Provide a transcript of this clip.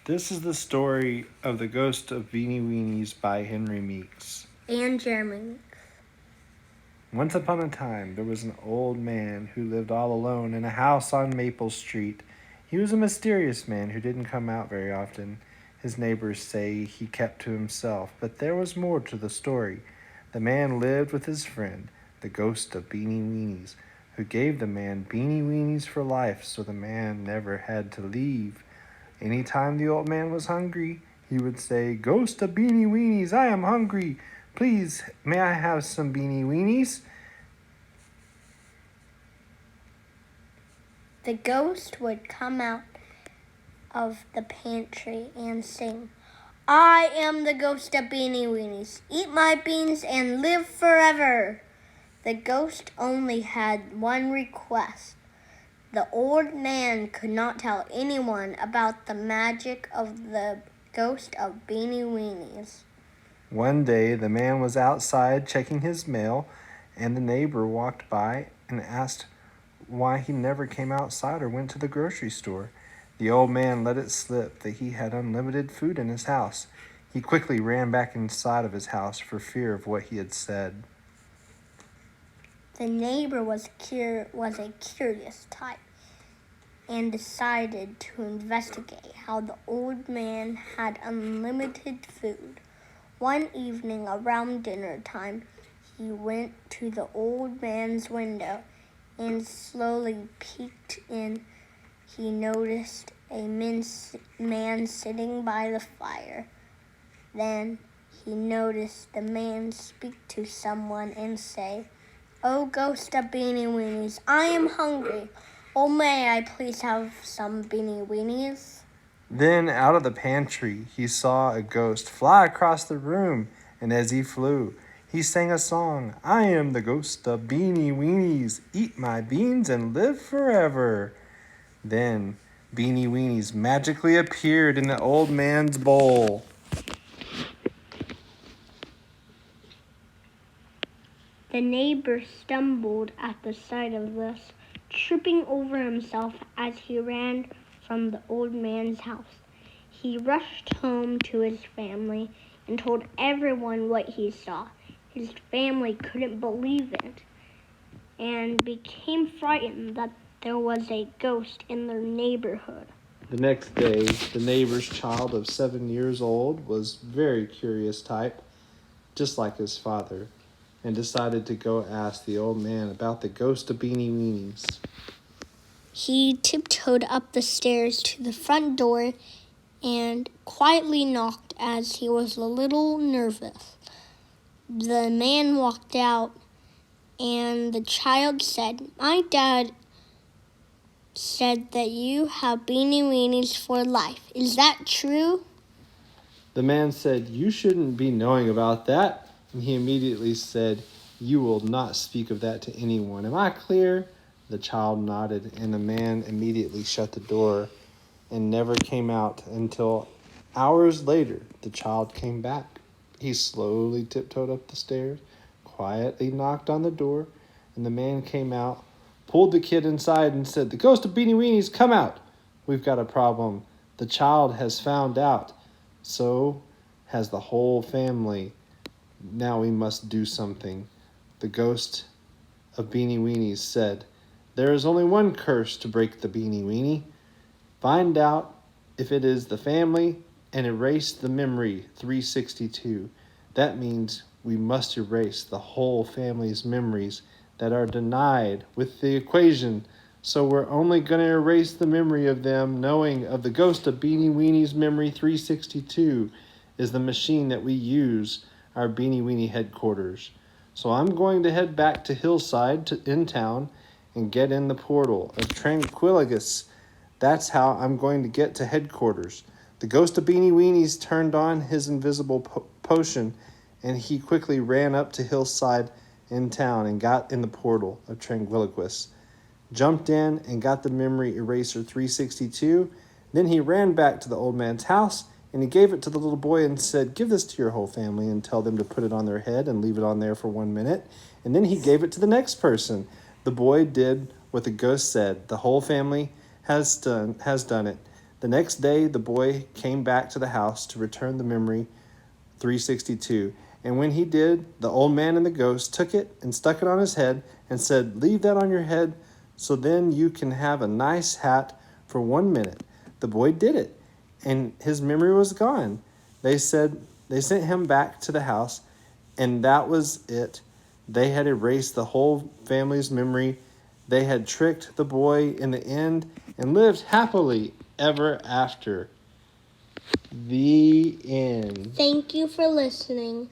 This is the story of the Ghost of Beanie Weenies by Henry Meeks. And Jeremy. Once upon a time, there was an old man who lived all alone in a house on Maple Street. He was a mysterious man who didn't come out very often. His neighbors say he kept to himself, but there was more to the story. The man lived with his friend, the ghost of Beanie Weenies, who gave the man Beanie Weenies for life so the man never had to leave. Any time the old man was hungry, he would say, "Ghost of Beanie Weenies, I am hungry. Please, may I have some Beanie Weenies?" The ghost would come out of the pantry and sing, "I am the ghost of Beanie Weenies. Eat my beans and live forever." The ghost only had one request. The old man could not tell anyone about the magic of the ghost of Beanie Weenies. One day, the man was outside checking his mail, and the neighbor walked by and asked why he never came outside or went to the grocery store. The old man let it slip that he had unlimited food in his house. He quickly ran back inside of his house for fear of what he had said. The neighbor was a curious type and decided to investigate how the old man had unlimited food. One evening around dinner time, he went to the old man's window and slowly peeked in. He noticed a man sitting by the fire. Then he noticed the man speak to someone and say, "Oh, ghost of Beanie Weenies, I am hungry. Oh, may I please have some Beanie Weenies?" Then, out of the pantry, he saw a ghost fly across the room, and as he flew, he sang a song. "I am the ghost of Beanie Weenies. Eat my beans and live forever." Then, Beanie Weenies magically appeared in the old man's bowl. The neighbor stumbled at the sight of this, tripping over himself as he ran from the old man's house. He rushed home to his family and told everyone what he saw. His family couldn't believe it and became frightened that there was a ghost in their neighborhood. The next day, the neighbor's child of 7 years old was very curious type, just like his father, and decided to go ask the old man about the ghost of Beanie Weenies. He tiptoed up the stairs to the front door and quietly knocked as he was a little nervous. The man walked out and the child said, "My dad said that you have Beanie Weenies for life. Is that true?" The man said, "You shouldn't be knowing about that." And he immediately said, "You will not speak of that to anyone. Am I clear?" The child nodded, and the man immediately shut the door and never came out until hours later. The child came back. He slowly tiptoed up the stairs, quietly knocked on the door, and the man came out, pulled the kid inside, and said, "The ghost of Beanie Weenies, come out. We've got a problem. The child has found out. So has the whole family. Now we must do something." The ghost of Beanie Weenies said, "There is only one curse to break the Beanie Weenie. Find out if it is the family and erase the memory 362. That means we must erase the whole family's memories that are denied with the equation. So we're only going to erase the memory of them knowing of the ghost of Beanie Weenie's memory 362 is the machine that we use our Beanie Weenie headquarters. So I'm going to head back to Hillside in town and get in the portal of Tranquilligus. That's how I'm going to get to headquarters." The ghost of Beanie Weenies turned on his invisible potion, and he quickly ran up to Hillside in town and got in the portal of Tranquilligus, jumped in and got the memory eraser 362. Then he ran back to the old man's house, and he gave it to the little boy and said, "Give this to your whole family and tell them to put it on their head and leave it on there for 1 minute." And then he gave it to the next person. The boy did what the ghost said. The whole family has done it. The next day, the boy came back to the house to return the memory 362. And when he did, the old man and the ghost took it and stuck it on his head and said, "Leave that on your head so then you can have a nice hat for 1 minute." The boy did it, and his memory was gone. They sent him back to the house, and that was it. They had erased the whole family's memory. They had tricked the boy in the end and lived happily ever after. The end. Thank you for listening.